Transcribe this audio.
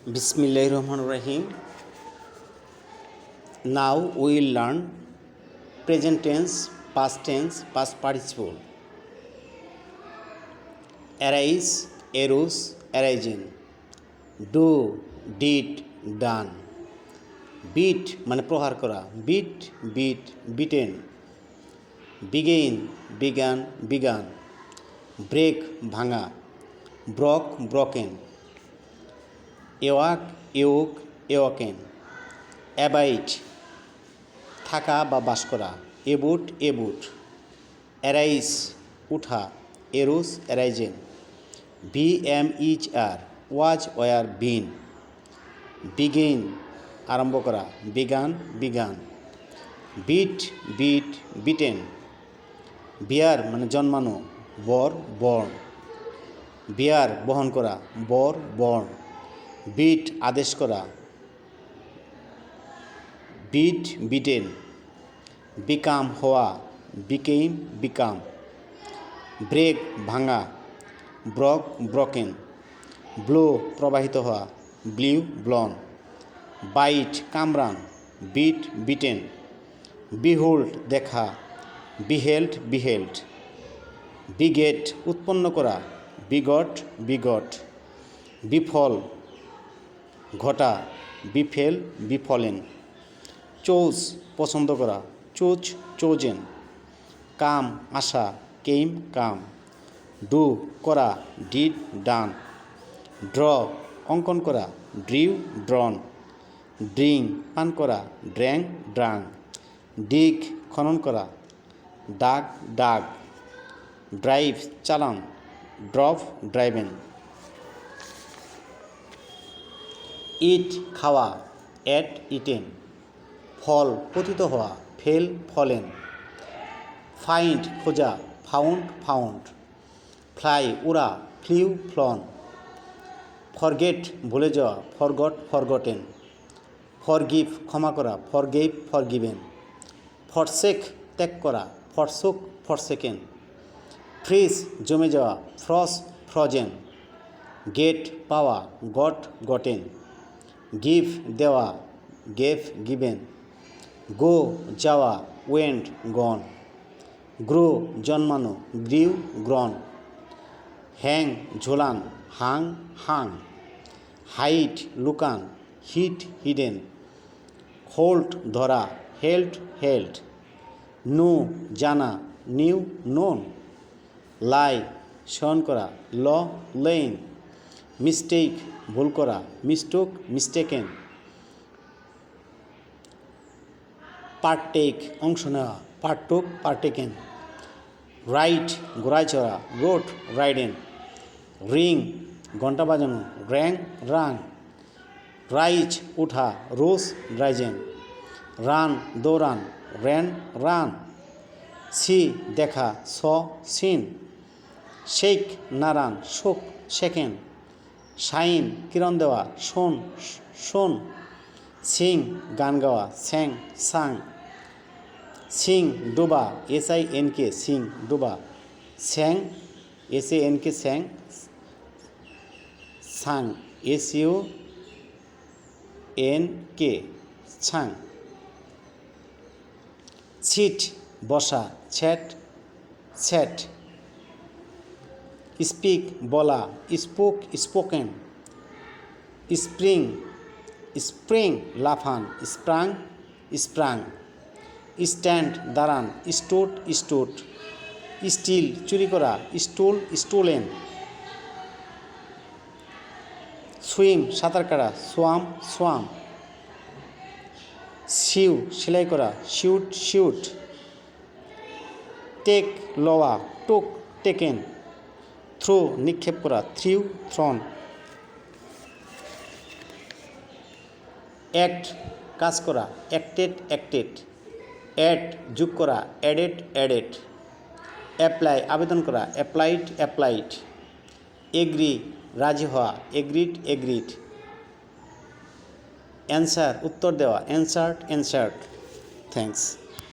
Bismillahirrahmanirrahim. Now we will learn present tense, past participle. Arise, arose, arisen. Do, did, done. Beat মানে প্রহার করা, beat, beaten. Begin, began. Break ভাঙা, broken. Awake, awoken. Abide থাকা বা বাস করা, abode. Arise উঠা, arose, arisen. BMER was, were, been. Begin আরম্ভ করা, began. Beat, beaten. Bear মানে জন্মানো, born. Bear বহন করা, born. Beat আদেশ করা, beaten. Become হওয়া, become. Break ভাঙা, broken. Blow প্রবাহিত হওয়া, blown. Bite কামড়ান, bitten. Behold দেখা, beheld. Beget উৎপন্ন করা, begot. বিফল ঘটা, befallen. Choose পছন্দ করা, chosen. Come আসা, come. Do করা, done. Draw অঙ্কন করা, drawn. Drink পান করা, drank. Dig খনন করা, dug. Drive চালান, driven. Eat খাওয়া, ate, eaten. ফল পতিত হওয়া, fallen. Find খোঁজা, found. Fly উড়া, flown. Forget ভুলে যাওয়া, forgotten. Forgive ক্ষমা করা, forgiven. Forsake ত্যাগ করা, forsaken. Freeze জমে যাওয়া, frozen. Get পাওয়া, gotten. Give দেওয়া, given. Go যাওয়া, went, gone. Grow জন্মানো, grown. Hang ঝোলান, hung. Hide লুকান, hidden. Hold ধরা, held. Know জানা, known. Lie শয়ন করা, lain. Mistake ভুল করা, mistaken. Partake অংশ নেওয়া, partaken. Ride ঘোড়ায় চড়া, ridden. Ring ঘণ্টা বাজানো, rang. Rise উঠা, risen. Run দৌড়ান, run. See দেখা, seen. Shake নাড়ান, shaken. Shine কিরণ দেওয়া, shone. Sing গান গাওয়া, sang. Sing ডোবা, SINK sing ডোবা. Sang SANK sang. Sang SUNK sang. Sit বসা, sat. Speak বলা, spoken. Spring লাফান, sprang. Stand দাঁড়ান, stood. Steal চুরি করা, stolen. Swim সাঁতার কাটা, swam. Sew সেলাই করা, shoot. Take লওয়া, taken. Throw নিক্ষেপ করা, thrown. Act কাজ করা, acted. Add যোগ করা, added. Apply আবেদন করা, applied. Agree রাজি হওয়া, agreed. Answer উত্তর দেওয়া, answered. Thanks.